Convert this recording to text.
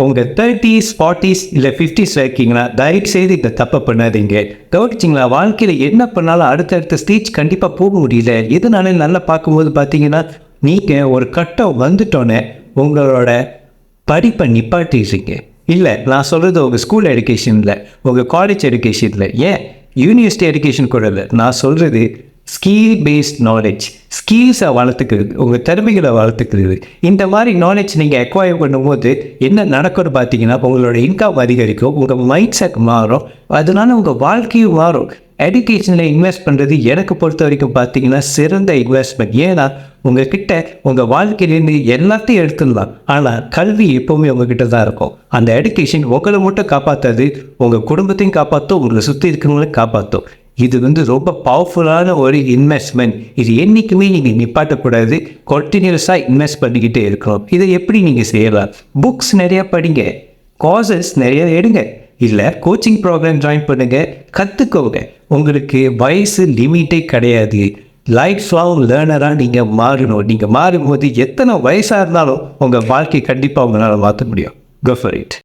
உங்கள் 30s 40s இல்லை 50s இருக்கீங்களா, தயவு செய்து இந்த தப்பை பண்ணாதீங்க. கவனிச்சிங்களா, வாழ்க்கையில் என்ன பண்ணாலும் அடுத்தடுத்த ஸ்டேஜ் கண்டிப்பாக போக முடியல. எதனால நல்லா பார்க்கும்போது பார்த்தீங்கன்னா, நீங்கள் ஒரு கட்டம் வந்துட்டோன்னே உங்களோட படிப்பை நிப்பாட்டிடுறீங்க. இல்லை, நான் சொல்கிறது உங்கள் ஸ்கூல் எஜுகேஷனில், உங்கள் காலேஜ் எஜுகேஷனில், ஏன் யூனிவர்சிட்டி எஜுகேஷன் கூட இல்லை. நான் சொல்கிறது ஸ்கில் பேஸ்ட் நாலேஜ், ஸ்கில்ஸை வளர்த்துக்கிறது, உங்கள் திறமைகளை வளர்த்துக்கிறது. இந்த மாதிரி நாலேஜ் நீங்கள் அக்வயர் பண்ணும்போது என்ன நடக்கும்னு பார்த்தீங்கன்னா, உங்களோட இன்கம் அதிகரிக்கும், உங்கள் மைண்ட் செட் மாறும், அதனால உங்கள் வாழ்க்கையும் மாறும். எஜுகேஷனில் இன்வெஸ்ட் பண்ணுறது எனக்கு பொறுத்த வரைக்கும் பார்த்தீங்கன்னா சிறந்த இன்வெஸ்ட்மெண்ட். ஏன்னா உங்ககிட்ட உங்கள் வாழ்க்கையிலேருந்து எல்லாத்தையும் எடுத்துடலாம், ஆனால் கல்வி எப்போவுமே உங்ககிட்ட தான் இருக்கும். அந்த எஜுகேஷன் உங்களை மட்டும் காப்பாற்றாது, உங்கள் குடும்பத்தையும் காப்பாற்றும், உங்களை சுற்றி இருக்கிறவங்களையும் காப்பாற்றும். இது ரொம்ப பவர்ஃபுல்லான ஒரு இன்வெஸ்ட்மெண்ட். இது என்றைக்குமே நீங்கள் நிப்பாட்டக்கூடாது, கண்டினியூஸாக இன்வெஸ்ட் பண்ணிக்கிட்டே இருக்கணும். இதை எப்படி நீங்கள் செய்யலாம்? புக்ஸ் நிறையா படிங்க, கோர்சஸ் நிறைய எடுங்க, இல்லை கோச்சிங் ப்ரோக்ராம் ஜாயின் பண்ணுங்கள், கற்றுக்கோங்க. உங்களுக்கு வயசு லிமிட்டே கிடையாது. லைஃப் லாங் லேர்னராக நீங்கள் மாறணும். நீங்கள் மாறும்போது எத்தனை வயசாக இருந்தாலும் உங்கள் வாழ்க்கை கண்டிப்பாக உங்களால் மாற்ற முடியும். Go for it.